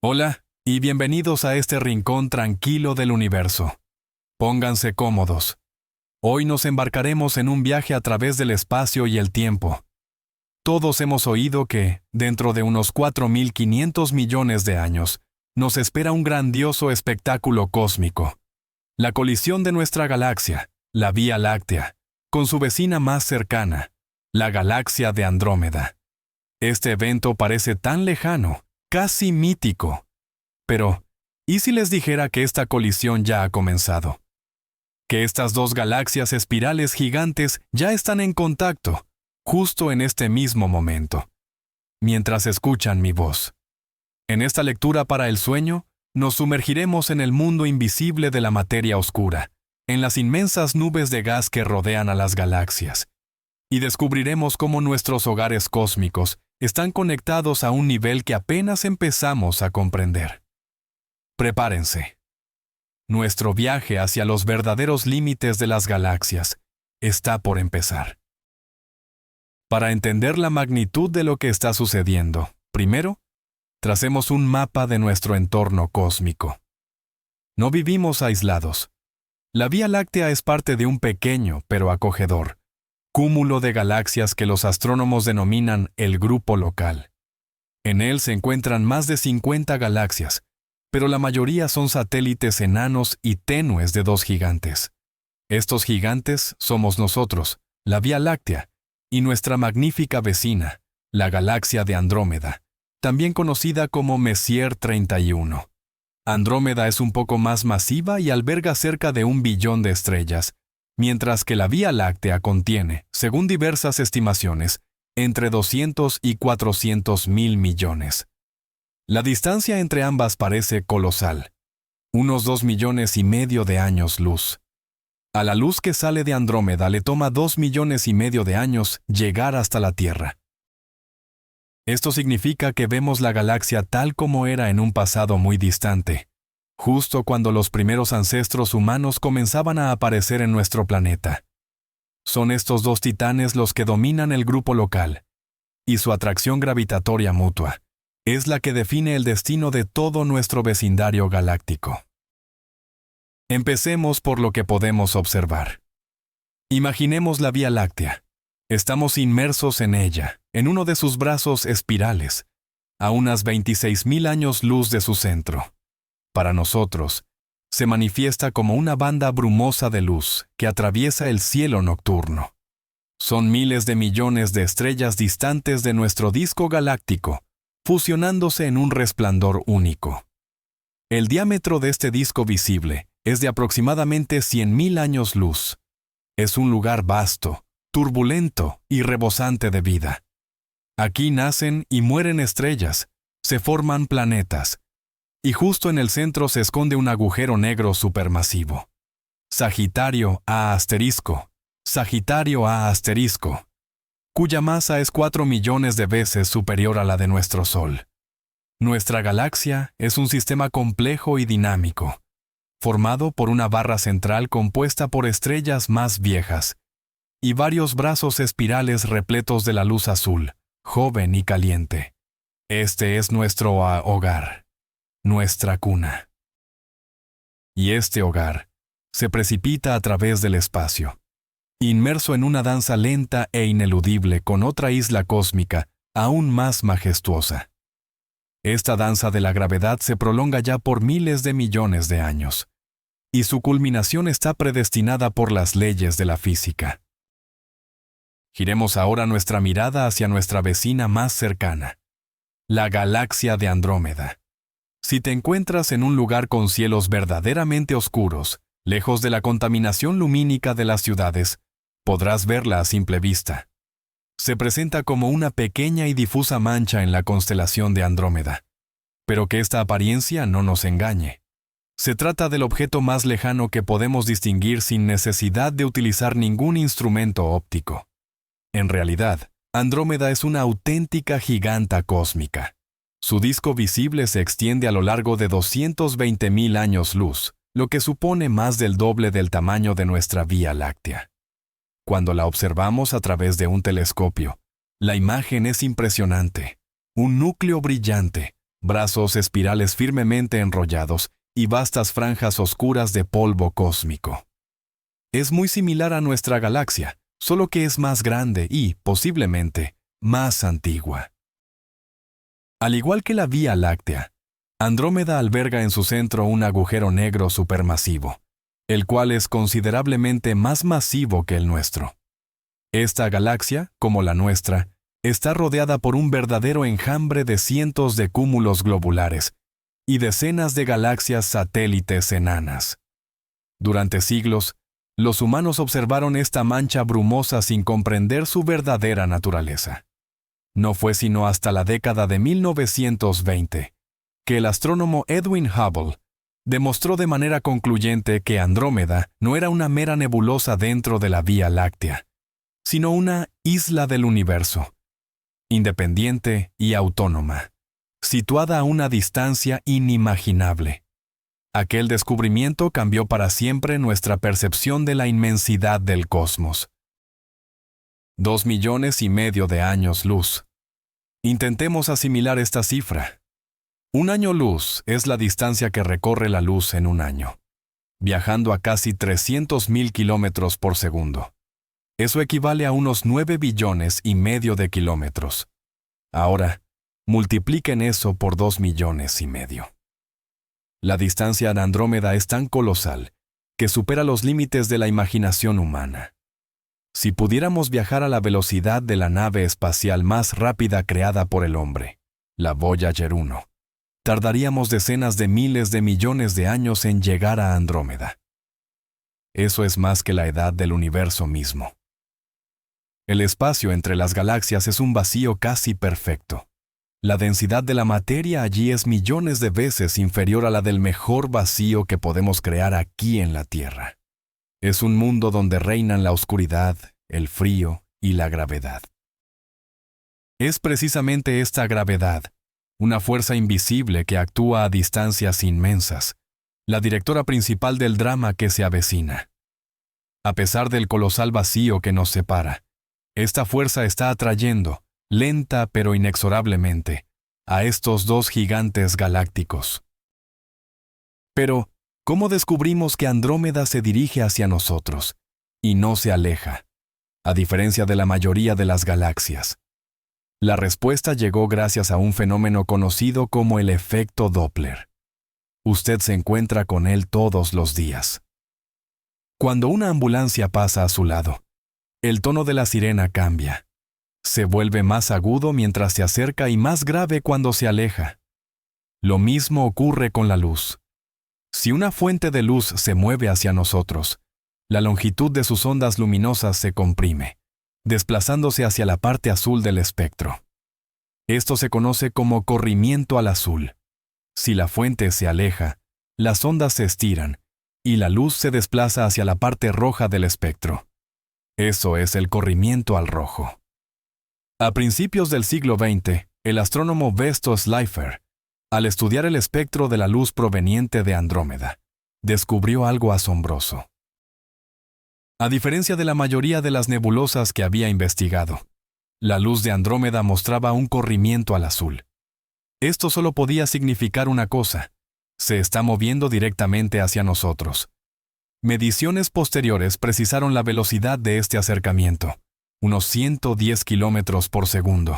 Hola, y bienvenidos a este rincón tranquilo del universo. Pónganse cómodos. Hoy nos embarcaremos en un viaje a través del espacio y el tiempo. Todos hemos oído que, dentro de unos 4.500 millones de años, nos espera un grandioso espectáculo cósmico. La colisión de nuestra galaxia, la Vía Láctea, con su vecina más cercana, la galaxia de Andrómeda. Este evento parece tan lejano, casi mítico. Pero, ¿y si les dijera que esta colisión ya ha comenzado? Que estas dos galaxias espirales gigantes ya están en contacto, justo en este mismo momento, mientras escuchan mi voz. En esta lectura para el sueño, nos sumergiremos en el mundo invisible de la materia oscura, en las inmensas nubes de gas que rodean a las galaxias, y descubriremos cómo nuestros hogares cósmicos están conectados a un nivel que apenas empezamos a comprender. Prepárense. Nuestro viaje hacia los verdaderos límites de las galaxias está por empezar. Para entender la magnitud de lo que está sucediendo, primero, tracemos un mapa de nuestro entorno cósmico. No vivimos aislados. La Vía Láctea es parte de un pequeño, pero acogedor, cúmulo de galaxias que los astrónomos denominan el grupo local. En él se encuentran más de 50 galaxias, pero la mayoría son satélites enanos y tenues de dos gigantes. Estos gigantes somos nosotros, la Vía Láctea, y nuestra magnífica vecina, la galaxia de Andrómeda, también conocida como Messier 31. Andrómeda es un poco más masiva y alberga cerca de 1 billón de estrellas, mientras que la Vía Láctea contiene, según diversas estimaciones, entre 200 y 400 mil millones. La distancia entre ambas parece colosal, unos 2,5 millones de años luz. A la luz que sale de Andrómeda le toma 2,5 millones de años llegar hasta la Tierra. Esto significa que vemos la galaxia tal como era en un pasado muy distante, justo cuando los primeros ancestros humanos comenzaban a aparecer en nuestro planeta. Son estos dos titanes los que dominan el grupo local, y su atracción gravitatoria mutua es la que define el destino de todo nuestro vecindario galáctico. Empecemos por lo que podemos observar. Imaginemos la Vía Láctea. Estamos inmersos en ella, en uno de sus brazos espirales, a unas 26,000 años luz de su centro. Para nosotros, se manifiesta como una banda brumosa de luz que atraviesa el cielo nocturno. Son miles de millones de estrellas distantes de nuestro disco galáctico, fusionándose en un resplandor único. El diámetro de este disco visible es de aproximadamente 100,000 años luz. Es un lugar vasto, turbulento y rebosante de vida. Aquí nacen y mueren estrellas, se forman planetas, y justo en el centro se esconde un agujero negro supermasivo. Sagitario A asterisco, Sagitario A asterisco, cuya masa es 4 millones de veces superior a la de nuestro Sol. Nuestra galaxia es un sistema complejo y dinámico, formado por una barra central compuesta por estrellas más viejas, y varios brazos espirales repletos de la luz azul, joven y caliente. Este es nuestro hogar, nuestra cuna. Y este hogar se precipita a través del espacio, inmerso en una danza lenta e ineludible con otra isla cósmica aún más majestuosa. Esta danza de la gravedad se prolonga ya por miles de millones de años, y su culminación está predestinada por las leyes de la física. Giremos ahora nuestra mirada hacia nuestra vecina más cercana, la galaxia de Andrómeda. Si te encuentras en un lugar con cielos verdaderamente oscuros, lejos de la contaminación lumínica de las ciudades, podrás verla a simple vista. Se presenta como una pequeña y difusa mancha en la constelación de Andrómeda. Pero que esta apariencia no nos engañe. Se trata del objeto más lejano que podemos distinguir sin necesidad de utilizar ningún instrumento óptico. En realidad, Andrómeda es una auténtica giganta cósmica. Su disco visible se extiende a lo largo de 220,000 años luz, lo que supone más del doble del tamaño de nuestra Vía Láctea. Cuando la observamos a través de un telescopio, la imagen es impresionante. Un núcleo brillante, brazos espirales firmemente enrollados y vastas franjas oscuras de polvo cósmico. Es muy similar a nuestra galaxia, solo que es más grande y, posiblemente, más antigua. Al igual que la Vía Láctea, Andrómeda alberga en su centro un agujero negro supermasivo, el cual es considerablemente más masivo que el nuestro. Esta galaxia, como la nuestra, está rodeada por un verdadero enjambre de cientos de cúmulos globulares y decenas de galaxias satélites enanas. Durante siglos, los humanos observaron esta mancha brumosa sin comprender su verdadera naturaleza. No fue sino hasta la década de 1920 que el astrónomo Edwin Hubble demostró de manera concluyente que Andrómeda no era una mera nebulosa dentro de la Vía Láctea, sino una isla del universo, independiente y autónoma, situada a una distancia inimaginable. Aquel descubrimiento cambió para siempre nuestra percepción de la inmensidad del cosmos. 2,5 millones de años luz. Intentemos asimilar esta cifra. Un año luz es la distancia que recorre la luz en un año, viajando a casi 300,000 kilómetros por segundo. Eso equivale a unos 9,5 billones de kilómetros. Ahora, multipliquen eso por 2,5 millones. La distancia de Andrómeda es tan colosal que supera los límites de la imaginación humana. Si pudiéramos viajar a la velocidad de la nave espacial más rápida creada por el hombre, la Voyager 1, tardaríamos decenas de miles de millones de años en llegar a Andrómeda. Eso es más que la edad del universo mismo. El espacio entre las galaxias es un vacío casi perfecto. La densidad de la materia allí es millones de veces inferior a la del mejor vacío que podemos crear aquí en la Tierra. Es un mundo donde reinan la oscuridad, el frío y la gravedad. Es precisamente esta gravedad, una fuerza invisible que actúa a distancias inmensas, la directora principal del drama que se avecina. A pesar del colosal vacío que nos separa, esta fuerza está atrayendo, lenta pero inexorablemente, a estos dos gigantes galácticos. Pero, ¿cómo descubrimos que Andrómeda se dirige hacia nosotros y no se aleja, a diferencia de la mayoría de las galaxias? La respuesta llegó gracias a un fenómeno conocido como el efecto Doppler. Usted se encuentra con él todos los días. Cuando una ambulancia pasa a su lado, el tono de la sirena cambia. Se vuelve más agudo mientras se acerca y más grave cuando se aleja. Lo mismo ocurre con la luz. Si una fuente de luz se mueve hacia nosotros, la longitud de sus ondas luminosas se comprime, desplazándose hacia la parte azul del espectro. Esto se conoce como corrimiento al azul. Si la fuente se aleja, las ondas se estiran y la luz se desplaza hacia la parte roja del espectro. Eso es el corrimiento al rojo. A principios del siglo XX, el astrónomo Vesto Slipher, al estudiar el espectro de la luz proveniente de Andrómeda, descubrió algo asombroso. A diferencia de la mayoría de las nebulosas que había investigado, la luz de Andrómeda mostraba un corrimiento al azul. Esto solo podía significar una cosa: se está moviendo directamente hacia nosotros. Mediciones posteriores precisaron la velocidad de este acercamiento, unos 110 kilómetros por segundo.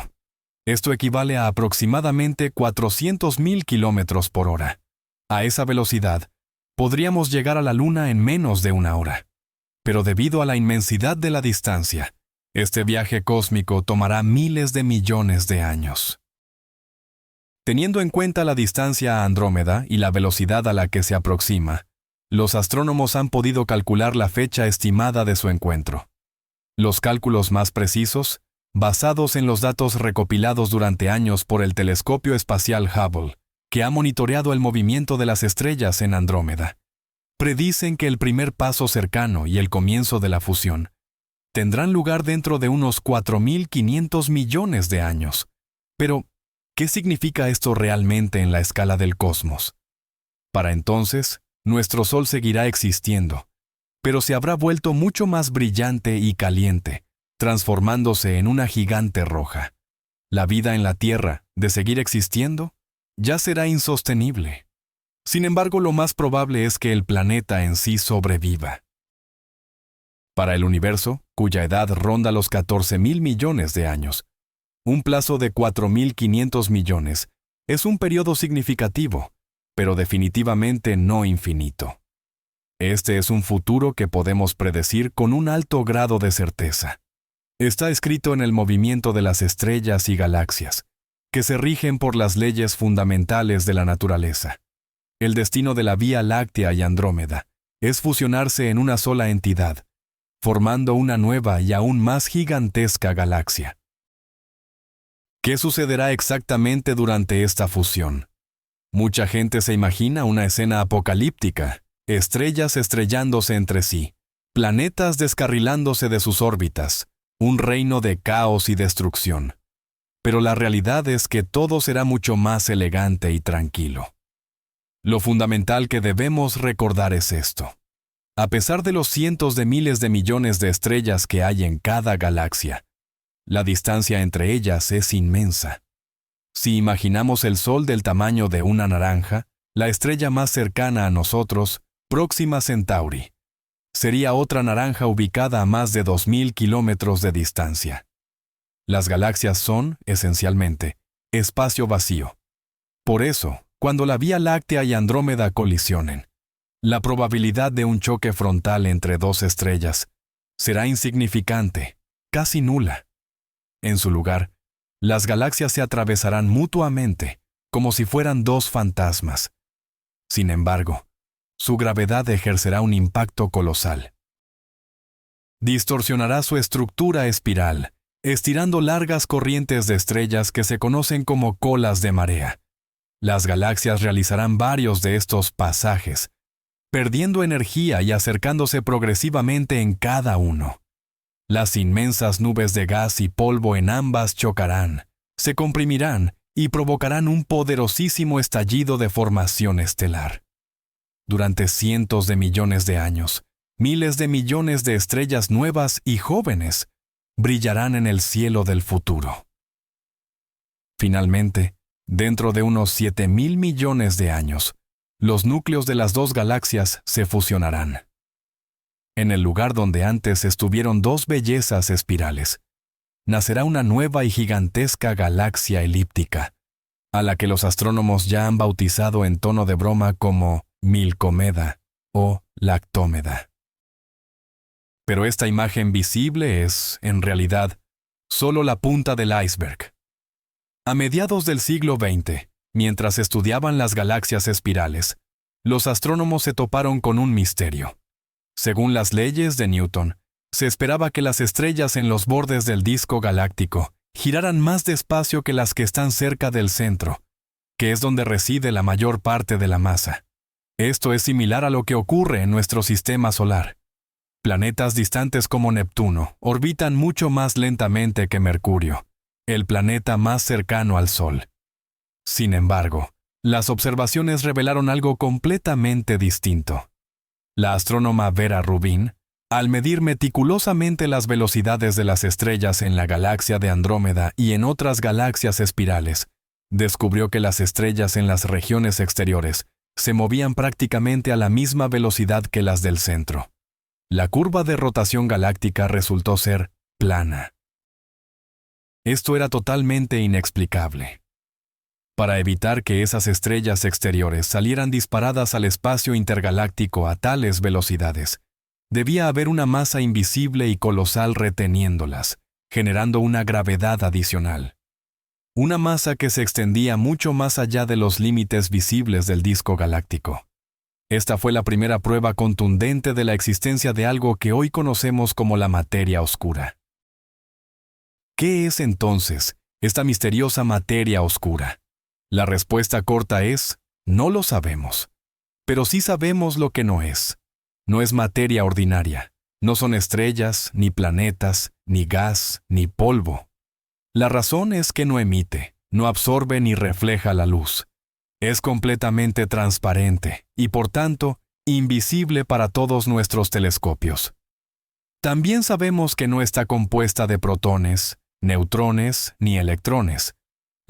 Esto equivale a aproximadamente 400,000 kilómetros por hora. A esa velocidad, podríamos llegar a la Luna en menos de una hora. Pero debido a la inmensidad de la distancia, este viaje cósmico tomará miles de millones de años. Teniendo en cuenta la distancia a Andrómeda y la velocidad a la que se aproxima, los astrónomos han podido calcular la fecha estimada de su encuentro. Los cálculos más precisos, basados en los datos recopilados durante años por el telescopio espacial Hubble, que ha monitoreado el movimiento de las estrellas en Andrómeda, predicen que el primer paso cercano y el comienzo de la fusión tendrán lugar dentro de unos 4,500 millones de años. Pero, ¿qué significa esto realmente en la escala del cosmos? Para entonces, nuestro Sol seguirá existiendo, pero se habrá vuelto mucho más brillante y caliente, transformándose en una gigante roja. La vida en la Tierra, de seguir existiendo, ya será insostenible. Sin embargo, lo más probable es que el planeta en sí sobreviva. Para el universo, cuya edad ronda los 14.000 millones de años, un plazo de 4.500 millones es un periodo significativo, pero definitivamente no infinito. Este es un futuro que podemos predecir con un alto grado de certeza. Está escrito en el movimiento de las estrellas y galaxias, que se rigen por las leyes fundamentales de la naturaleza. El destino de la Vía Láctea y Andrómeda es fusionarse en una sola entidad, formando una nueva y aún más gigantesca galaxia. ¿Qué sucederá exactamente durante esta fusión? Mucha gente se imagina una escena apocalíptica, estrellas estrellándose entre sí, planetas descarrilándose de sus órbitas, un reino de caos y destrucción. Pero la realidad es que todo será mucho más elegante y tranquilo. Lo fundamental que debemos recordar es esto. A pesar de los cientos de miles de millones de estrellas que hay en cada galaxia, la distancia entre ellas es inmensa. Si imaginamos el Sol del tamaño de una naranja, la estrella más cercana a nosotros, Próxima Centauri, sería otra naranja ubicada a más de 2.000 kilómetros de distancia. Las galaxias son, esencialmente, espacio vacío. Por eso, cuando la Vía Láctea y Andrómeda colisionen, la probabilidad de un choque frontal entre dos estrellas será insignificante, casi nula. En su lugar, las galaxias se atravesarán mutuamente, como si fueran dos fantasmas. Sin embargo, su gravedad ejercerá un impacto colosal. Distorsionará su estructura espiral, estirando largas corrientes de estrellas que se conocen como colas de marea. Las galaxias realizarán varios de estos pasajes, perdiendo energía y acercándose progresivamente en cada uno. Las inmensas nubes de gas y polvo en ambas chocarán, se comprimirán y provocarán un poderosísimo estallido de formación estelar. Durante cientos de millones de años, miles de millones de estrellas nuevas y jóvenes brillarán en el cielo del futuro. Finalmente, dentro de unos 7.000 millones de años, los núcleos de las dos galaxias se fusionarán. En el lugar donde antes estuvieron dos bellezas espirales, nacerá una nueva y gigantesca galaxia elíptica, a la que los astrónomos ya han bautizado en tono de broma como Milcómeda o Lactómeda. Pero esta imagen visible es, en realidad, solo la punta del iceberg. A mediados del siglo XX, mientras estudiaban las galaxias espirales, los astrónomos se toparon con un misterio. Según las leyes de Newton, se esperaba que las estrellas en los bordes del disco galáctico giraran más despacio que las que están cerca del centro, que es donde reside la mayor parte de la masa. Esto es similar a lo que ocurre en nuestro sistema solar. Planetas distantes como Neptuno orbitan mucho más lentamente que Mercurio, el planeta más cercano al Sol. Sin embargo, las observaciones revelaron algo completamente distinto. La astrónoma Vera Rubin, al medir meticulosamente las velocidades de las estrellas en la galaxia de Andrómeda y en otras galaxias espirales, descubrió que las estrellas en las regiones exteriores se movían prácticamente a la misma velocidad que las del centro. La curva de rotación galáctica resultó ser plana. Esto era totalmente inexplicable. Para evitar que esas estrellas exteriores salieran disparadas al espacio intergaláctico a tales velocidades, debía haber una masa invisible y colosal reteniéndolas, generando una gravedad adicional. Una masa que se extendía mucho más allá de los límites visibles del disco galáctico. Esta fue la primera prueba contundente de la existencia de algo que hoy conocemos como la materia oscura. ¿Qué es entonces esta misteriosa materia oscura? La respuesta corta es, no lo sabemos. Pero sí sabemos lo que no es. No es materia ordinaria. No son estrellas, ni planetas, ni gas, ni polvo. La razón es que no emite, no absorbe ni refleja la luz. Es completamente transparente y, por tanto, invisible para todos nuestros telescopios. También sabemos que no está compuesta de protones, neutrones ni electrones.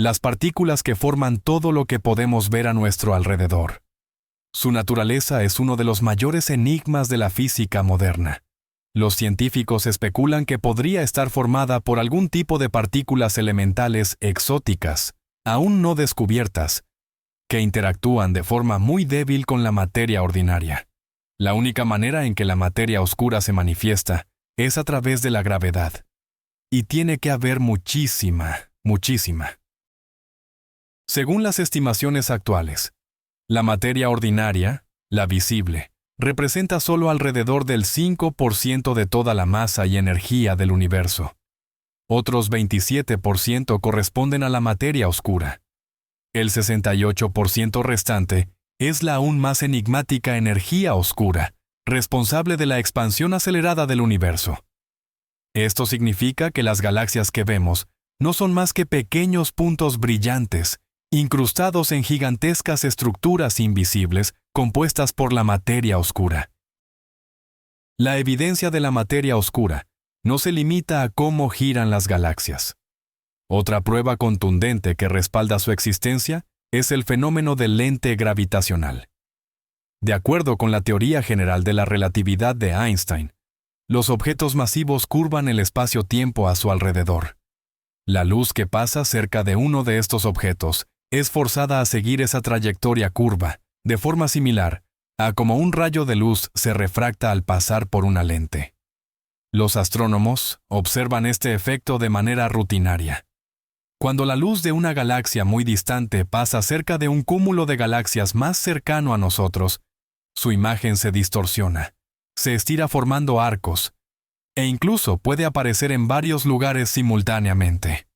las partículas que forman todo lo que podemos ver a nuestro alrededor. Su naturaleza es uno de los mayores enigmas de la física moderna. Los científicos especulan que podría estar formada por algún tipo de partículas elementales exóticas, aún no descubiertas, que interactúan de forma muy débil con la materia ordinaria. La única manera en que la materia oscura se manifiesta es a través de la gravedad. Y tiene que haber muchísima. Según las estimaciones actuales, la materia ordinaria, la visible, representa solo alrededor del 5% de toda la masa y energía del universo. Otros 27% corresponden a la materia oscura. El 68% restante es la aún más enigmática energía oscura, responsable de la expansión acelerada del universo. Esto significa que las galaxias que vemos no son más que pequeños puntos brillantes, incrustados en gigantescas estructuras invisibles compuestas por la materia oscura. La evidencia de la materia oscura no se limita a cómo giran las galaxias. Otra prueba contundente que respalda su existencia es el fenómeno del lente gravitacional. De acuerdo con la teoría general de la relatividad de Einstein, los objetos masivos curvan el espacio-tiempo a su alrededor. La luz que pasa cerca de uno de estos objetos es forzada a seguir esa trayectoria curva, de forma similar a como un rayo de luz se refracta al pasar por una lente. Los astrónomos observan este efecto de manera rutinaria. Cuando la luz de una galaxia muy distante pasa cerca de un cúmulo de galaxias más cercano a nosotros, su imagen se distorsiona, se estira formando arcos, e incluso puede aparecer en varios lugares simultáneamente.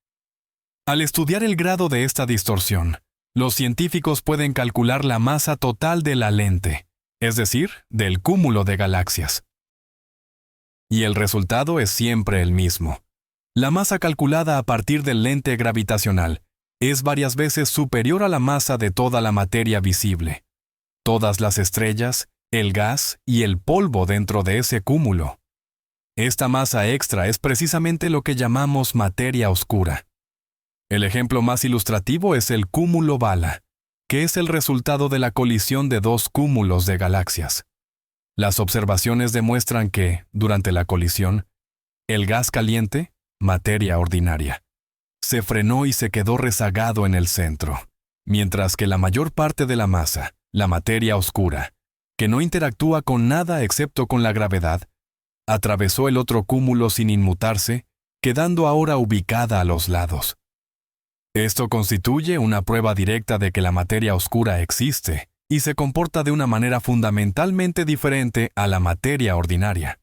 Al estudiar el grado de esta distorsión, los científicos pueden calcular la masa total de la lente, es decir, del cúmulo de galaxias. Y el resultado es siempre el mismo. La masa calculada a partir del lente gravitacional es varias veces superior a la masa de toda la materia visible. Todas las estrellas, el gas y el polvo dentro de ese cúmulo. Esta masa extra es precisamente lo que llamamos materia oscura. El ejemplo más ilustrativo es el cúmulo Bala, que es el resultado de la colisión de dos cúmulos de galaxias. Las observaciones demuestran que, durante la colisión, el gas caliente, materia ordinaria, se frenó y se quedó rezagado en el centro, mientras que la mayor parte de la masa, la materia oscura, que no interactúa con nada excepto con la gravedad, atravesó el otro cúmulo sin inmutarse, quedando ahora ubicada a los lados. Esto constituye una prueba directa de que la materia oscura existe y se comporta de una manera fundamentalmente diferente a la materia ordinaria.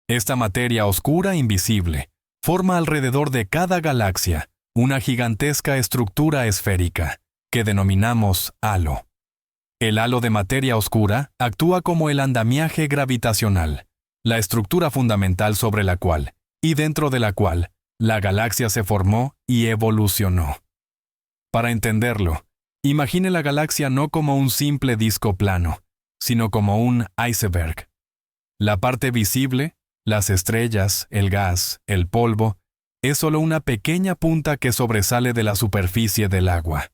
Esta materia oscura invisible forma alrededor de cada galaxia una gigantesca estructura esférica, que denominamos halo. El halo de materia oscura actúa como el andamiaje gravitacional, la estructura fundamental sobre la cual, y dentro de la cual, la galaxia se formó y evolucionó. Para entenderlo, imagine la galaxia no como un simple disco plano, sino como un iceberg. La parte visible, las estrellas, el gas, el polvo, es solo una pequeña punta que sobresale de la superficie del agua.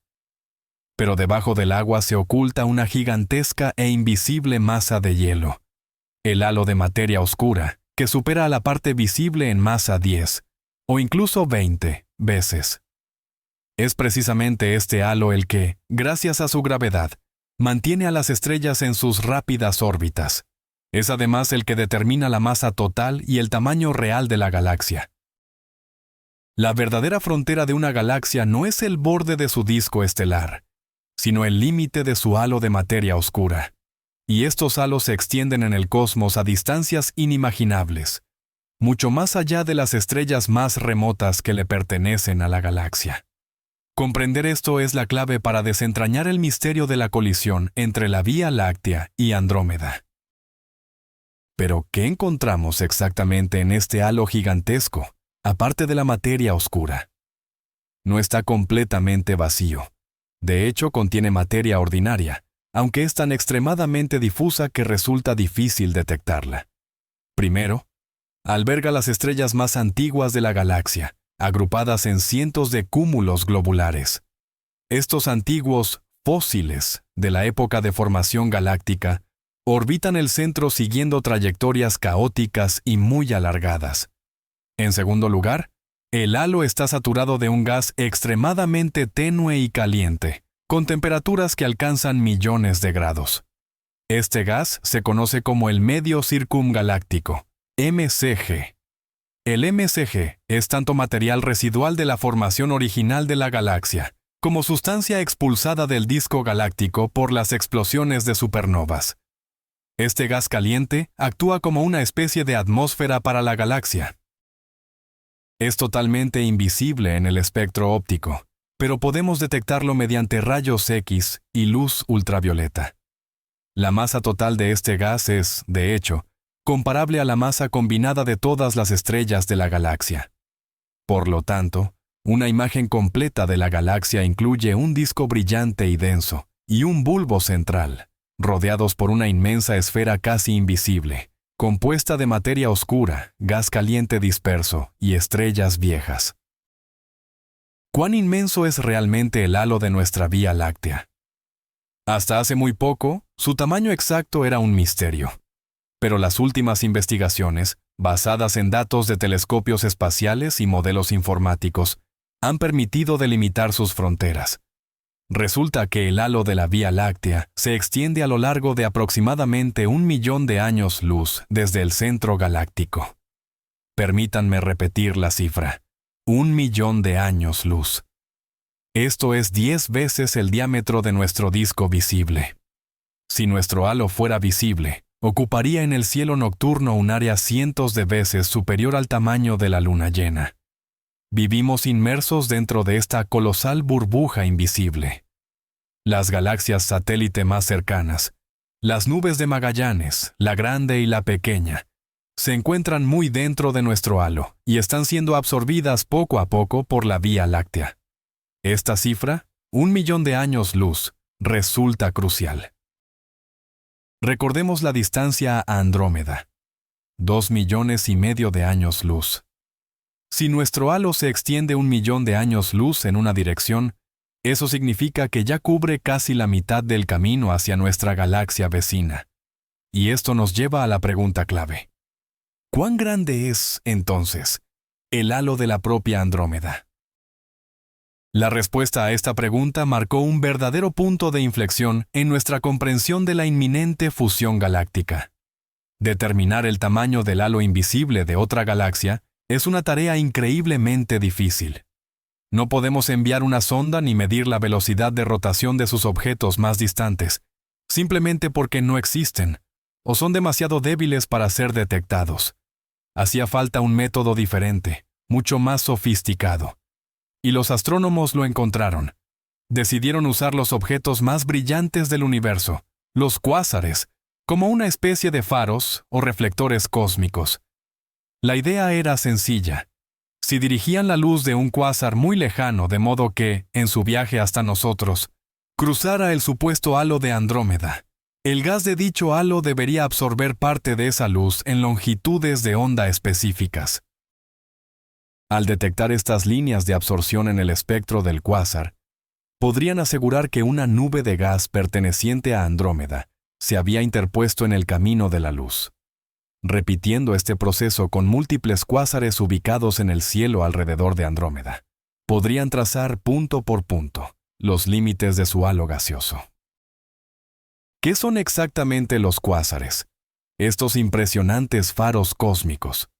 Pero debajo del agua se oculta una gigantesca e invisible masa de hielo, el halo de materia oscura, que supera a la parte visible en masa 10, o incluso 20 veces. Es precisamente este halo el que, gracias a su gravedad, mantiene a las estrellas en sus rápidas órbitas. Es además el que determina la masa total y el tamaño real de la galaxia. La verdadera frontera de una galaxia no es el borde de su disco estelar, sino el límite de su halo de materia oscura. Y estos halos se extienden en el cosmos a distancias inimaginables, mucho más allá de las estrellas más remotas que le pertenecen a la galaxia. Comprender esto es la clave para desentrañar el misterio de la colisión entre la Vía Láctea y Andrómeda. Pero, ¿qué encontramos exactamente en este halo gigantesco, aparte de la materia oscura? No está completamente vacío. De hecho, contiene materia ordinaria, aunque es tan extremadamente difusa que resulta difícil detectarla. Primero, alberga las estrellas más antiguas de la galaxia, agrupadas en cientos de cúmulos globulares. Estos antiguos fósiles de la época de formación galáctica orbitan el centro siguiendo trayectorias caóticas y muy alargadas. En segundo lugar, el halo está saturado de un gas extremadamente tenue y caliente, con temperaturas que alcanzan millones de grados. Este gas se conoce como el medio circungaláctico, MCG. El MCG es tanto material residual de la formación original de la galaxia, como sustancia expulsada del disco galáctico por las explosiones de supernovas. Este gas caliente actúa como una especie de atmósfera para la galaxia. Es totalmente invisible en el espectro óptico, pero podemos detectarlo mediante rayos X y luz ultravioleta. La masa total de este gas es, de hecho, comparable a la masa combinada de todas las estrellas de la galaxia. Por lo tanto, una imagen completa de la galaxia incluye un disco brillante y denso, y un bulbo central, rodeados por una inmensa esfera casi invisible, compuesta de materia oscura, gas caliente disperso y estrellas viejas. ¿Cuán inmenso es realmente el halo de nuestra Vía Láctea? Hasta hace muy poco, su tamaño exacto era un misterio. Pero las últimas investigaciones, basadas en datos de telescopios espaciales y modelos informáticos, han permitido delimitar sus fronteras. Resulta que el halo de la Vía Láctea se extiende a lo largo de aproximadamente 1.000.000 de años luz desde el centro galáctico. Permítanme repetir la cifra: 1.000.000 de años luz. Esto es 10 veces el diámetro de nuestro disco visible. Si nuestro halo fuera visible, ocuparía en el cielo nocturno un área cientos de veces superior al tamaño de la luna llena. Vivimos inmersos dentro de esta colosal burbuja invisible. Las galaxias satélite más cercanas, las nubes de Magallanes, la grande y la pequeña, se encuentran muy dentro de nuestro halo y están siendo absorbidas poco a poco por la Vía Láctea. Esta cifra, 1.000.000 de años luz, resulta crucial. Recordemos la distancia a Andrómeda: 2,5 millones de años luz. Si nuestro halo se extiende 1.000.000 de años luz en una dirección, eso significa que ya cubre casi la mitad del camino hacia nuestra galaxia vecina. Y esto nos lleva a la pregunta clave: ¿cuán grande es, entonces, el halo de la propia Andrómeda? La respuesta a esta pregunta marcó un verdadero punto de inflexión en nuestra comprensión de la inminente fusión galáctica. Determinar el tamaño del halo invisible de otra galaxia es una tarea increíblemente difícil. No podemos enviar una sonda ni medir la velocidad de rotación de sus objetos más distantes, simplemente porque no existen, o son demasiado débiles para ser detectados. Hacía falta un método diferente, mucho más sofisticado. Y los astrónomos lo encontraron. Decidieron usar los objetos más brillantes del universo, los cuásares, como una especie de faros o reflectores cósmicos. La idea era sencilla. Si dirigían la luz de un cuásar muy lejano de modo que, en su viaje hasta nosotros, cruzara el supuesto halo de Andrómeda, el gas de dicho halo debería absorber parte de esa luz en longitudes de onda específicas. Al detectar estas líneas de absorción en el espectro del cuásar, podrían asegurar que una nube de gas perteneciente a Andrómeda se había interpuesto en el camino de la luz. Repitiendo este proceso con múltiples cuásares ubicados en el cielo alrededor de Andrómeda, podrían trazar punto por punto los límites de su halo gaseoso. ¿Qué son exactamente los cuásares? Estos impresionantes faros cósmicos.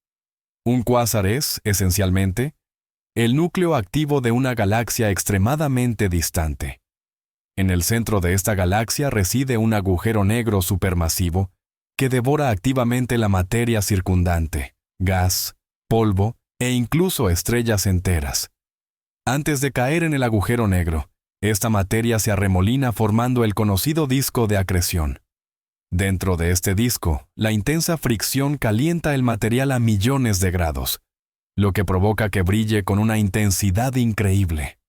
Un cuásar es, esencialmente, el núcleo activo de una galaxia extremadamente distante. En el centro de esta galaxia reside un agujero negro supermasivo que devora activamente la materia circundante, gas, polvo e incluso estrellas enteras. Antes de caer en el agujero negro, esta materia se arremolina formando el conocido disco de acreción. Dentro de este disco, la intensa fricción calienta el material a millones de grados, lo que provoca que brille con una intensidad increíble.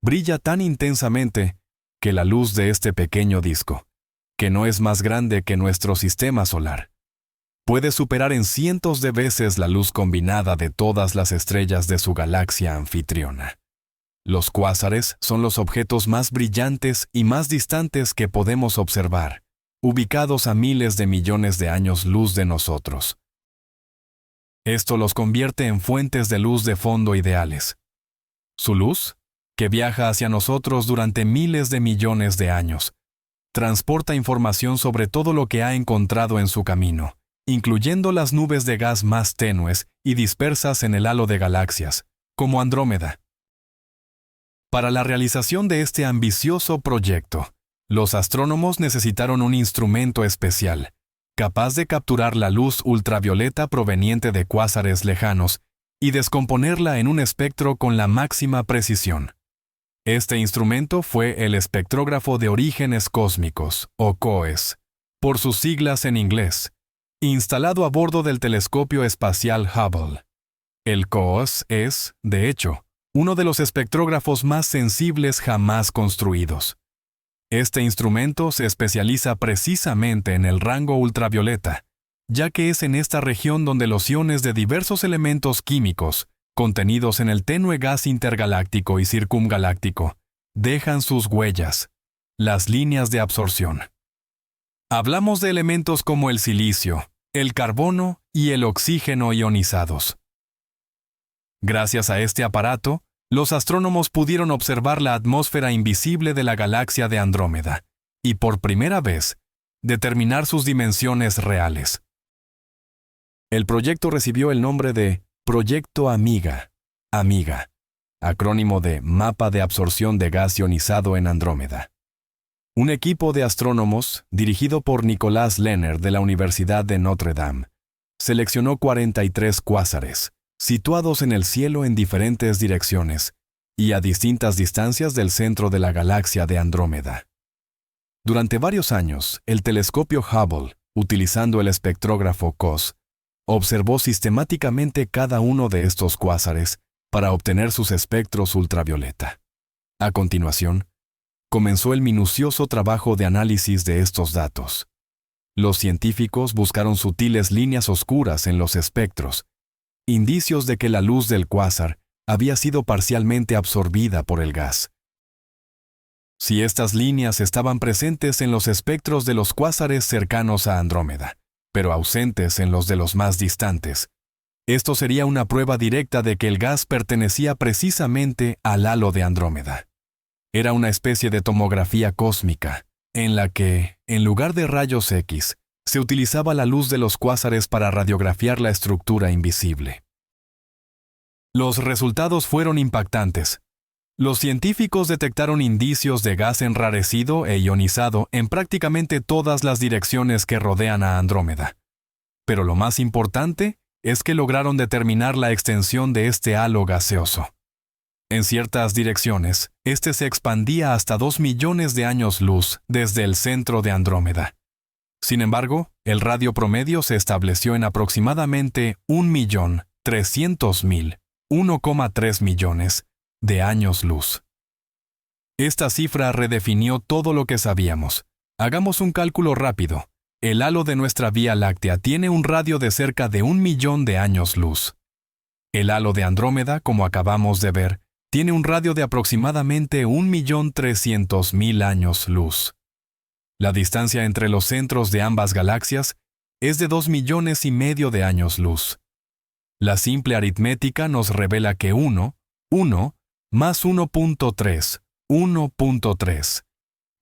Brilla tan intensamente que la luz de este pequeño disco, que no es más grande que nuestro sistema solar, puede superar en cientos de veces la luz combinada de todas las estrellas de su galaxia anfitriona. Los cuásares son los objetos más brillantes y más distantes que podemos observar, ubicados a miles de millones de años luz de nosotros. Esto los convierte en fuentes de luz de fondo ideales. Su luz, que viaja hacia nosotros durante miles de millones de años, transporta información sobre todo lo que ha encontrado en su camino, incluyendo las nubes de gas más tenues y dispersas en el halo de galaxias, como Andrómeda. Para la realización de este ambicioso proyecto, los astrónomos necesitaron un instrumento especial, capaz de capturar la luz ultravioleta proveniente de cuásares lejanos y descomponerla en un espectro con la máxima precisión. Este instrumento fue el espectrógrafo de orígenes cósmicos, o COES, por sus siglas en inglés, instalado a bordo del telescopio espacial Hubble. El COES es, de hecho, uno de los espectrógrafos más sensibles jamás construidos. Este instrumento se especializa precisamente en el rango ultravioleta, ya que es en esta región donde los iones de diversos elementos químicos, contenidos en el tenue gas intergaláctico y circungaláctico, dejan sus huellas, las líneas de absorción. Hablamos de elementos como el silicio, el carbono y el oxígeno ionizados. Gracias a este aparato, los astrónomos pudieron observar la atmósfera invisible de la galaxia de Andrómeda y, por primera vez, determinar sus dimensiones reales. El proyecto recibió el nombre de Proyecto AMIGA, acrónimo de Mapa de Absorción de Gas Ionizado en Andrómeda. Un equipo de astrónomos, dirigido por Nicolas Lehner de la Universidad de Notre Dame, seleccionó 43 cuásares, situados en el cielo en diferentes direcciones y a distintas distancias del centro de la galaxia de Andrómeda. Durante varios años, el telescopio Hubble, utilizando el espectrógrafo COS, observó sistemáticamente cada uno de estos cuásares para obtener sus espectros ultravioleta. A continuación, comenzó el minucioso trabajo de análisis de estos datos. Los científicos buscaron sutiles líneas oscuras en los espectros, indicios de que la luz del cuásar había sido parcialmente absorbida por el gas. Si estas líneas estaban presentes en los espectros de los cuásares cercanos a Andrómeda, pero ausentes en los de los más distantes, esto sería una prueba directa de que el gas pertenecía precisamente al halo de Andrómeda. Era una especie de tomografía cósmica, en la que, en lugar de rayos X, se utilizaba la luz de los cuásares para radiografiar la estructura invisible. Los resultados fueron impactantes. Los científicos detectaron indicios de gas enrarecido e ionizado en prácticamente todas las direcciones que rodean a Andrómeda. Pero lo más importante es que lograron determinar la extensión de este halo gaseoso. En ciertas direcciones, este se expandía hasta 2 millones de años luz desde el centro de Andrómeda. Sin embargo, el radio promedio se estableció en aproximadamente 1.300.000, 1,3 millones, de años luz. Esta cifra redefinió todo lo que sabíamos. Hagamos un cálculo rápido. El halo de nuestra Vía Láctea tiene un radio de cerca de 1 millón de años luz. El halo de Andrómeda, como acabamos de ver, tiene un radio de aproximadamente 1.300.000 años luz. La distancia entre los centros de ambas galaxias es de 2,5 millones de años luz. La simple aritmética nos revela que 1 más 1.3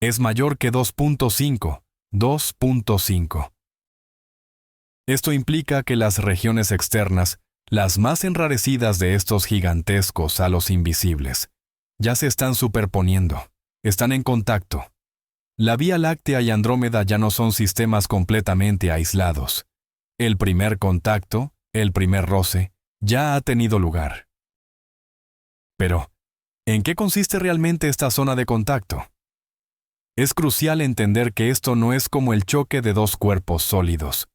es mayor que 2.5. Esto implica que las regiones externas, las más enrarecidas de estos gigantescos halos invisibles, ya se están superponiendo, están en contacto. La Vía Láctea y Andrómeda ya no son sistemas completamente aislados. El primer contacto, el primer roce, ya ha tenido lugar. Pero, ¿en qué consiste realmente esta zona de contacto? Es crucial entender que esto no es como el choque de dos cuerpos sólidos.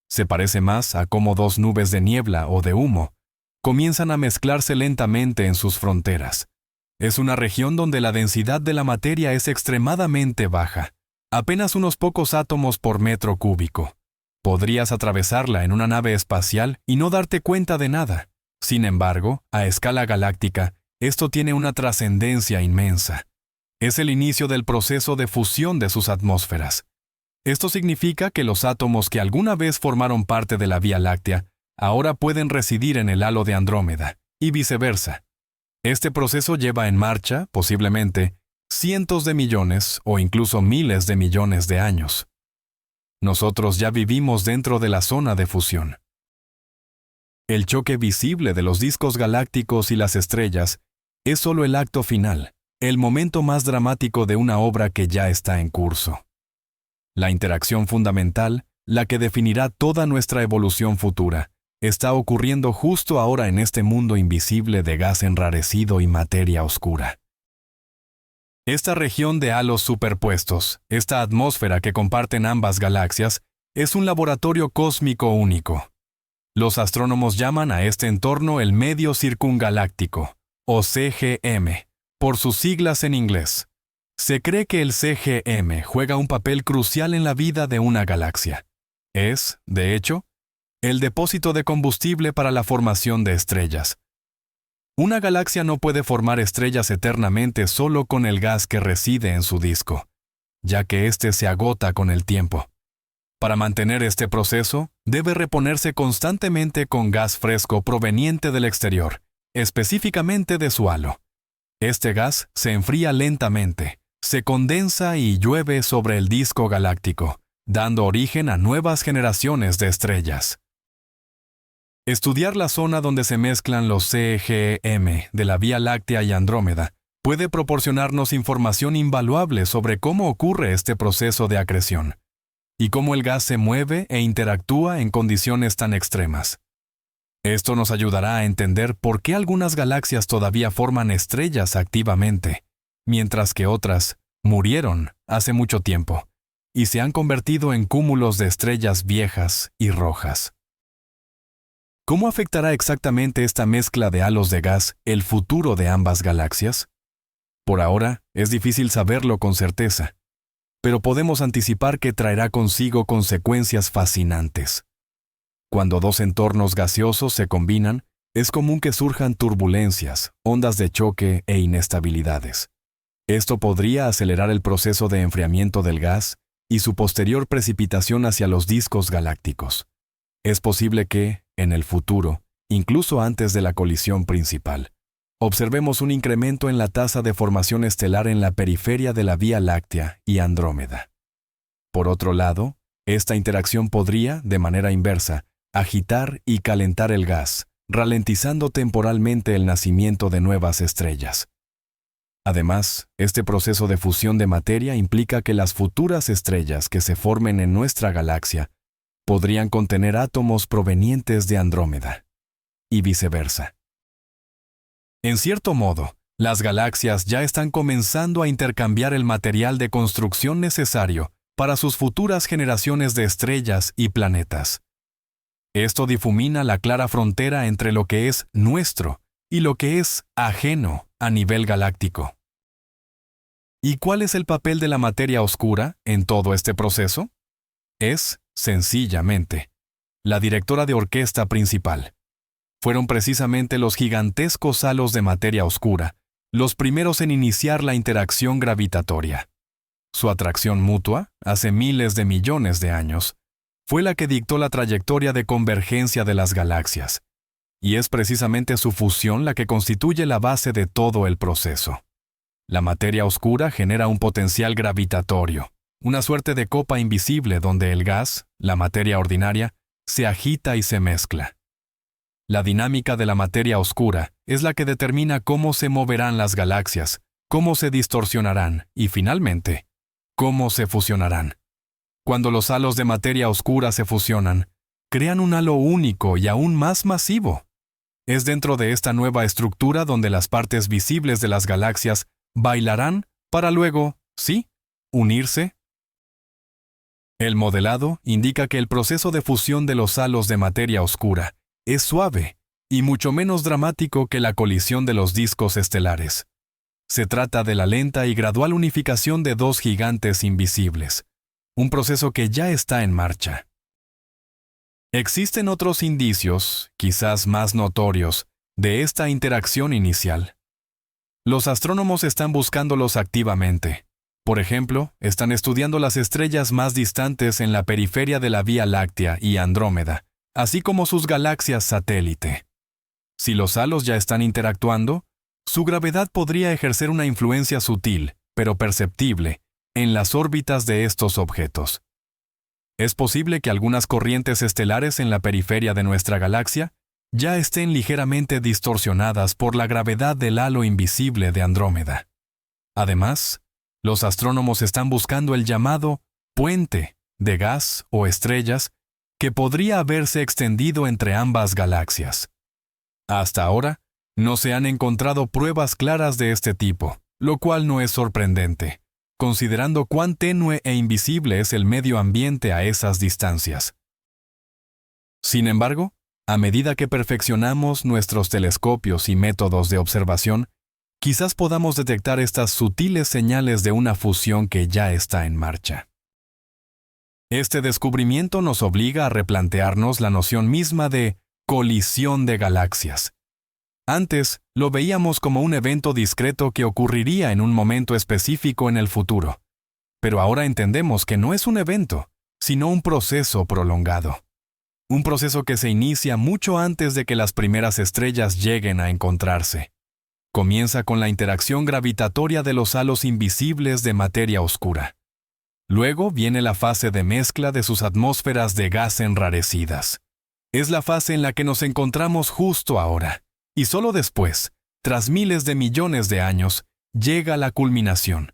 Se parece más a cómo dos nubes de niebla o de humo comienzan a mezclarse lentamente en sus fronteras. Es una región donde la densidad de la materia es extremadamente baja, apenas unos pocos átomos por metro cúbico, Podrías atravesarla en una nave espacial y no darte cuenta de nada. Sin embargo, a escala galáctica, esto tiene una trascendencia inmensa. Es el inicio del proceso de fusión de sus atmósferas. Esto significa que los átomos que alguna vez formaron parte de la Vía Láctea ahora pueden residir en el halo de Andrómeda, y viceversa. Este proceso lleva en marcha, posiblemente, cientos de millones o incluso miles de millones de años. Nosotros ya vivimos dentro de la zona de fusión. El choque visible de los discos galácticos y las estrellas es solo el acto final, el momento más dramático de una obra que ya está en curso. La interacción fundamental, la que definirá toda nuestra evolución futura, está ocurriendo justo ahora en este mundo invisible de gas enrarecido y materia oscura. Esta región de halos superpuestos, esta atmósfera que comparten ambas galaxias, es un laboratorio cósmico único. Los astrónomos llaman a este entorno el medio circungaláctico, o CGM, por sus siglas en inglés. Se cree que el CGM juega un papel crucial en la vida de una galaxia. Es, de hecho, el depósito de combustible para la formación de estrellas. Una galaxia no puede formar estrellas eternamente solo con el gas que reside en su disco, ya que éste se agota con el tiempo. Para mantener este proceso, debe reponerse constantemente con gas fresco proveniente del exterior, específicamente de su halo. Este gas se enfría lentamente, se condensa y llueve sobre el disco galáctico, dando origen a nuevas generaciones de estrellas. Estudiar la zona donde se mezclan los CGM de la Vía Láctea y Andrómeda puede proporcionarnos información invaluable sobre cómo ocurre este proceso de acreción y cómo el gas se mueve e interactúa en condiciones tan extremas. Esto nos ayudará a entender por qué algunas galaxias todavía forman estrellas activamente, mientras que otras murieron hace mucho tiempo y se han convertido en cúmulos de estrellas viejas y rojas. ¿Cómo afectará exactamente esta mezcla de halos de gas el futuro de ambas galaxias? Por ahora, es difícil saberlo con certeza, pero podemos anticipar que traerá consigo consecuencias fascinantes. Cuando dos entornos gaseosos se combinan, es común que surjan turbulencias, ondas de choque e inestabilidades. Esto podría acelerar el proceso de enfriamiento del gas y su posterior precipitación hacia los discos galácticos. Es posible que, en el futuro, incluso antes de la colisión principal, observemos un incremento en la tasa de formación estelar en la periferia de la Vía Láctea y Andrómeda. Por otro lado, esta interacción podría, de manera inversa, agitar y calentar el gas, ralentizando temporalmente el nacimiento de nuevas estrellas. Además, este proceso de fusión de materia implica que las futuras estrellas que se formen en nuestra galaxia podrían contener átomos provenientes de Andrómeda, y viceversa. En cierto modo, las galaxias ya están comenzando a intercambiar el material de construcción necesario para sus futuras generaciones de estrellas y planetas. Esto difumina la clara frontera entre lo que es nuestro y lo que es ajeno a nivel galáctico. ¿Y cuál es el papel de la materia oscura en todo este proceso? Es, sencillamente, la directora de orquesta principal. Fueron precisamente los gigantescos halos de materia oscura los primeros en iniciar la interacción gravitatoria. Su atracción mutua, hace miles de millones de años, fue la que dictó la trayectoria de convergencia de las galaxias, y es precisamente su fusión la que constituye la base de todo el proceso. La materia oscura genera un potencial gravitatorio, una suerte de copa invisible donde el gas, la materia ordinaria, se agita y se mezcla. La dinámica de la materia oscura es la que determina cómo se moverán las galaxias, cómo se distorsionarán y, finalmente, cómo se fusionarán. Cuando los halos de materia oscura se fusionan, crean un halo único y aún más masivo. Es dentro de esta nueva estructura donde las partes visibles de las galaxias bailarán para luego, sí, unirse. El modelado indica que el proceso de fusión de los halos de materia oscura es suave y mucho menos dramático que la colisión de los discos estelares. Se trata de la lenta y gradual unificación de dos gigantes invisibles, un proceso que ya está en marcha. Existen otros indicios, quizás más notorios, de esta interacción inicial. Los astrónomos están buscándolos activamente. Por ejemplo, están estudiando las estrellas más distantes en la periferia de la Vía Láctea y Andrómeda, así como sus galaxias satélite. Si los halos ya están interactuando, su gravedad podría ejercer una influencia sutil, pero perceptible, en las órbitas de estos objetos. Es posible que algunas corrientes estelares en la periferia de nuestra galaxia ya estén ligeramente distorsionadas por la gravedad del halo invisible de Andrómeda. Además, los astrónomos están buscando el llamado puente de gas o estrellas que podría haberse extendido entre ambas galaxias. Hasta ahora, no se han encontrado pruebas claras de este tipo, lo cual no es sorprendente, considerando cuán tenue e invisible es el medio ambiente a esas distancias. Sin embargo, a medida que perfeccionamos nuestros telescopios y métodos de observación, quizás podamos detectar estas sutiles señales de una fusión que ya está en marcha. Este descubrimiento nos obliga a replantearnos la noción misma de colisión de galaxias. Antes, lo veíamos como un evento discreto que ocurriría en un momento específico en el futuro. Pero ahora entendemos que no es un evento, sino un proceso prolongado. Un proceso que se inicia mucho antes de que las primeras estrellas lleguen a encontrarse. Comienza con la interacción gravitatoria de los halos invisibles de materia oscura. Luego viene la fase de mezcla de sus atmósferas de gas enrarecidas. Es la fase en la que nos encontramos justo ahora. Y solo después, tras miles de millones de años, llega la culminación.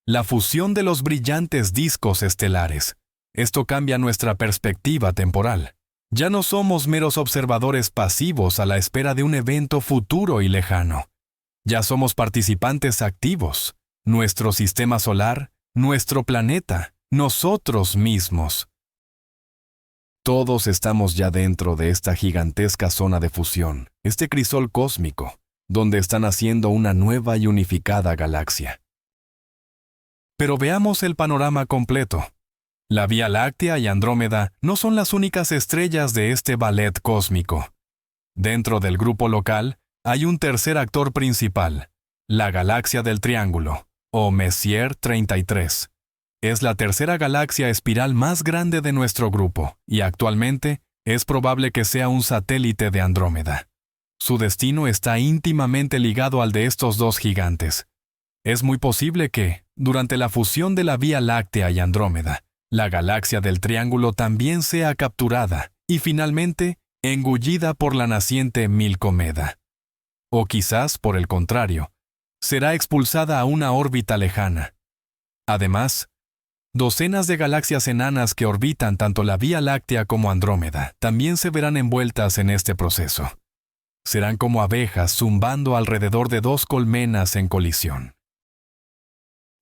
La fusión de los brillantes discos estelares. Esto cambia nuestra perspectiva temporal. Ya no somos meros observadores pasivos a la espera de un evento futuro y lejano. Ya somos participantes activos. Nuestro sistema solar, nuestro planeta, nosotros mismos. Todos estamos ya dentro de esta gigantesca zona de fusión, este crisol cósmico, donde está naciendo una nueva y unificada galaxia. Pero veamos el panorama completo. La Vía Láctea y Andrómeda no son las únicas estrellas de este ballet cósmico. Dentro del grupo local hay un tercer actor principal, la Galaxia del Triángulo, o Messier 33. Es la tercera galaxia espiral más grande de nuestro grupo, y actualmente es probable que sea un satélite de Andrómeda. Su destino está íntimamente ligado al de estos dos gigantes. Es muy posible que, durante la fusión de la Vía Láctea y Andrómeda, la galaxia del Triángulo también sea capturada y finalmente engullida por la naciente Milcomeda. O quizás, por el contrario, será expulsada a una órbita lejana. Además, docenas de galaxias enanas que orbitan tanto la Vía Láctea como Andrómeda también se verán envueltas en este proceso. Serán como abejas zumbando alrededor de dos colmenas en colisión.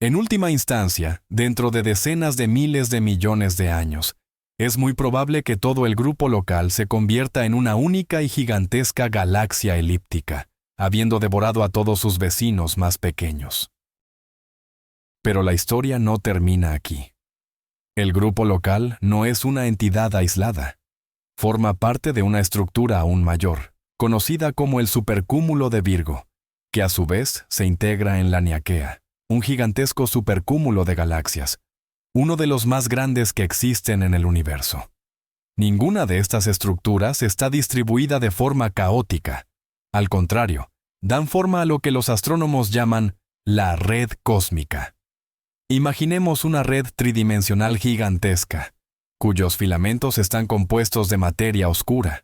En última instancia, dentro de decenas de miles de millones de años, es muy probable que todo el grupo local se convierta en una única y gigantesca galaxia elíptica, habiendo devorado a todos sus vecinos más pequeños. Pero la historia no termina aquí. El grupo local no es una entidad aislada. Forma parte de una estructura aún mayor, conocida como el supercúmulo de Virgo, que a su vez se integra en la Niaquea, un gigantesco supercúmulo de galaxias, uno de los más grandes que existen en el universo. Ninguna de estas estructuras está distribuida de forma caótica. Al contrario, dan forma a lo que los astrónomos llaman la red cósmica. Imaginemos una red tridimensional gigantesca, cuyos filamentos están compuestos de materia oscura.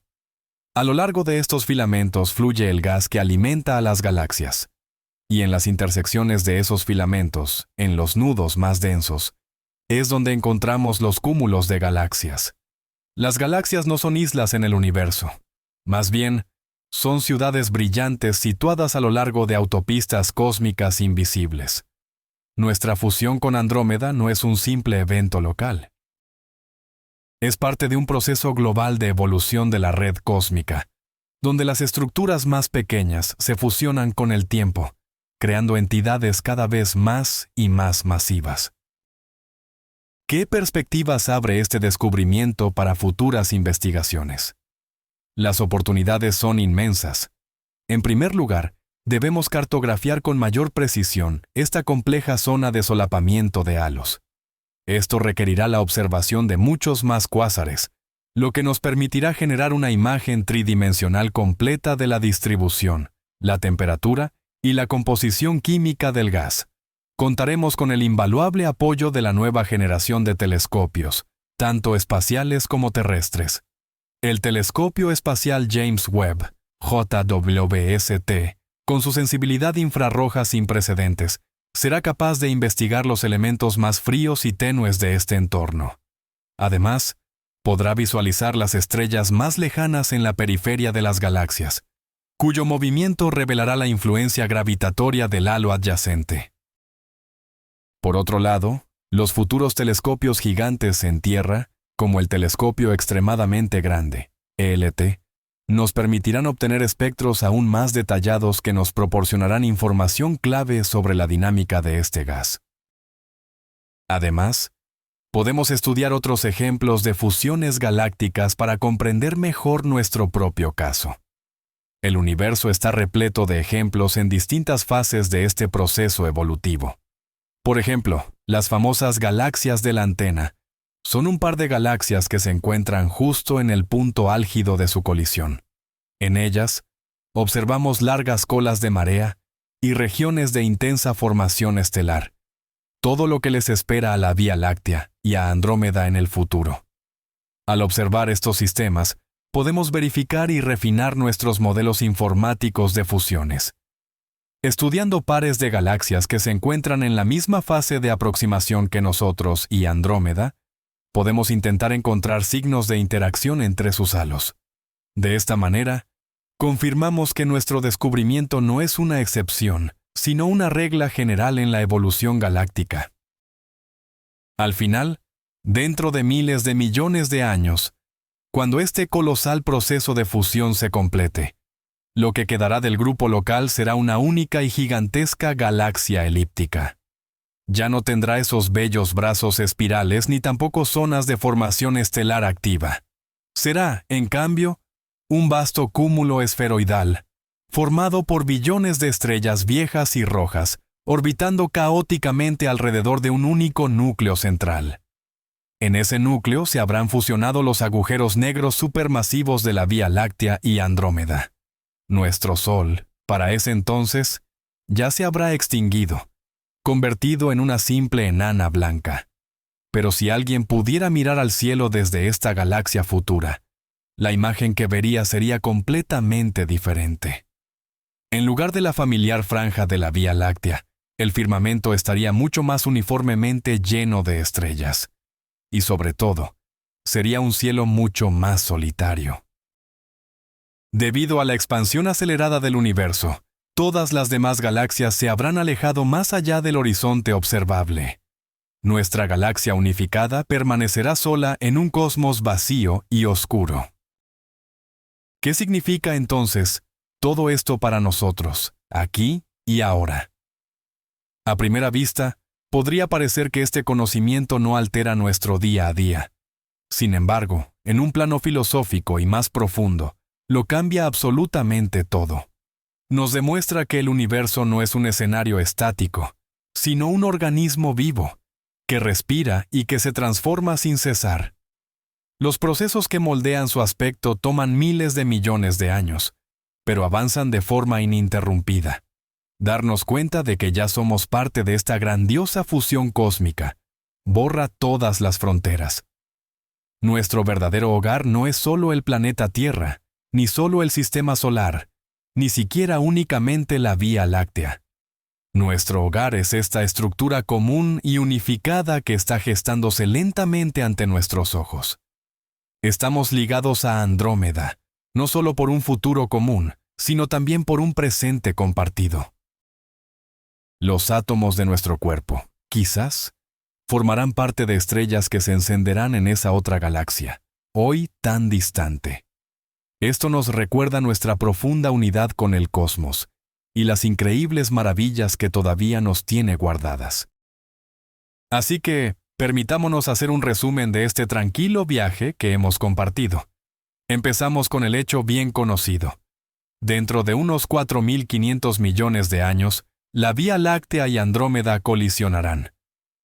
A lo largo de estos filamentos fluye el gas que alimenta a las galaxias. Y en las intersecciones de esos filamentos, en los nudos más densos, es donde encontramos los cúmulos de galaxias. Las galaxias no son islas en el universo. Más bien, son ciudades brillantes situadas a lo largo de autopistas cósmicas invisibles. Nuestra fusión con Andrómeda no es un simple evento local. Es parte de un proceso global de evolución de la red cósmica, donde las estructuras más pequeñas se fusionan con el tiempo, creando entidades cada vez más y más masivas. ¿Qué perspectivas abre este descubrimiento para futuras investigaciones? Las oportunidades son inmensas. En primer lugar, debemos cartografiar con mayor precisión esta compleja zona de solapamiento de halos. Esto requerirá la observación de muchos más cuásares, lo que nos permitirá generar una imagen tridimensional completa de la distribución, la temperatura y la composición química del gas. Contaremos con el invaluable apoyo de la nueva generación de telescopios, tanto espaciales como terrestres. El Telescopio Espacial James Webb, JWST, con su sensibilidad infrarroja sin precedentes, será capaz de investigar los elementos más fríos y tenues de este entorno. Además, podrá visualizar las estrellas más lejanas en la periferia de las galaxias, cuyo movimiento revelará la influencia gravitatoria del halo adyacente. Por otro lado, los futuros telescopios gigantes en Tierra, como el Telescopio Extremadamente Grande, ELT, nos permitirán obtener espectros aún más detallados que nos proporcionarán información clave sobre la dinámica de este gas. Además, podemos estudiar otros ejemplos de fusiones galácticas para comprender mejor nuestro propio caso. El universo está repleto de ejemplos en distintas fases de este proceso evolutivo. Por ejemplo, las famosas galaxias de la antena son un par de galaxias que se encuentran justo en el punto álgido de su colisión. En ellas, observamos largas colas de marea y regiones de intensa formación estelar, todo lo que les espera a la Vía Láctea y a Andrómeda en el futuro. Al observar estos sistemas, podemos verificar y refinar nuestros modelos informáticos de fusiones. Estudiando pares de galaxias que se encuentran en la misma fase de aproximación que nosotros y Andrómeda, podemos intentar encontrar signos de interacción entre sus halos. De esta manera, confirmamos que nuestro descubrimiento no es una excepción, sino una regla general en la evolución galáctica. Al final, dentro de miles de millones de años, cuando este colosal proceso de fusión se complete, lo que quedará del grupo local será una única y gigantesca galaxia elíptica. Ya no tendrá esos bellos brazos espirales ni tampoco zonas de formación estelar activa. Será, en cambio, un vasto cúmulo esferoidal, formado por billones de estrellas viejas y rojas, orbitando caóticamente alrededor de un único núcleo central. En ese núcleo se habrán fusionado los agujeros negros supermasivos de la Vía Láctea y Andrómeda. Nuestro Sol, para ese entonces, ya se habrá extinguido, convertido en una simple enana blanca. Pero si alguien pudiera mirar al cielo desde esta galaxia futura, la imagen que vería sería completamente diferente. En lugar de la familiar franja de la Vía Láctea, el firmamento estaría mucho más uniformemente lleno de estrellas. Y sobre todo, sería un cielo mucho más solitario. Debido a la expansión acelerada del universo, todas las demás galaxias se habrán alejado más allá del horizonte observable. Nuestra galaxia unificada permanecerá sola en un cosmos vacío y oscuro. ¿Qué significa entonces todo esto para nosotros, aquí y ahora? A primera vista, podría parecer que este conocimiento no altera nuestro día a día. Sin embargo, en un plano filosófico y más profundo, lo cambia absolutamente todo. Nos demuestra que el universo no es un escenario estático, sino un organismo vivo, que respira y que se transforma sin cesar. Los procesos que moldean su aspecto toman miles de millones de años, pero avanzan de forma ininterrumpida. Darnos cuenta de que ya somos parte de esta grandiosa fusión cósmica borra todas las fronteras. Nuestro verdadero hogar no es solo el planeta Tierra, ni solo el sistema solar, ni siquiera únicamente la Vía Láctea. Nuestro hogar es esta estructura común y unificada que está gestándose lentamente ante nuestros ojos. Estamos ligados a Andrómeda, no solo por un futuro común, sino también por un presente compartido. Los átomos de nuestro cuerpo, quizás, formarán parte de estrellas que se encenderán en esa otra galaxia, hoy tan distante. Esto nos recuerda nuestra profunda unidad con el cosmos y las increíbles maravillas que todavía nos tiene guardadas. Así que, Permitámonos hacer un resumen de este tranquilo viaje que hemos compartido. Empezamos con el hecho bien conocido. Dentro de unos 4.500 millones de años, la Vía Láctea y Andrómeda colisionarán.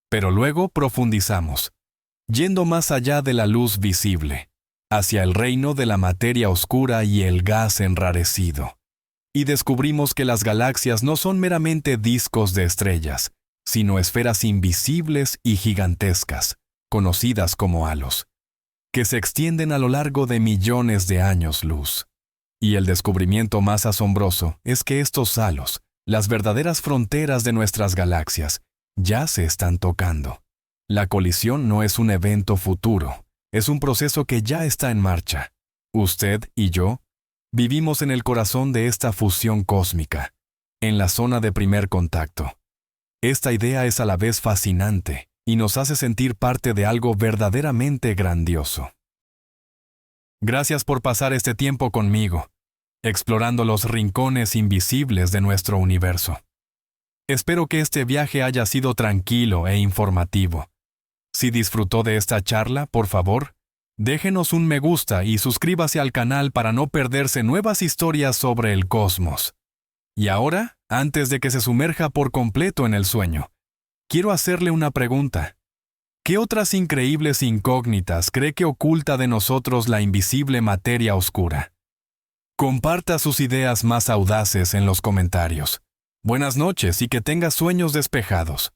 Pero luego profundizamos, yendo más allá de la luz visible, hacia el reino de la materia oscura y el gas enrarecido. Y descubrimos que las galaxias no son meramente discos de estrellas, sino esferas invisibles y gigantescas, conocidas como halos, que se extienden a lo largo de millones de años luz. Y el descubrimiento más asombroso es que estos halos, las verdaderas fronteras de nuestras galaxias, ya se están tocando. La colisión no es un evento futuro, es un proceso que ya está en marcha. Usted y yo vivimos en el corazón de esta fusión cósmica, en la zona de primer contacto. Esta idea es a la vez fascinante y nos hace sentir parte de algo verdaderamente grandioso. Gracias por pasar este tiempo conmigo, explorando los rincones invisibles de nuestro universo. Espero que este viaje haya sido tranquilo e informativo. Si disfrutó de esta charla, por favor, déjenos un me gusta y suscríbase al canal para no perderse nuevas historias sobre el cosmos. Y ahora, antes de que se sumerja por completo en el sueño, quiero hacerle una pregunta. ¿Qué otras increíbles incógnitas cree que oculta de nosotros la invisible materia oscura? Comparta sus ideas más audaces en los comentarios. Buenas noches y que tenga sueños despejados.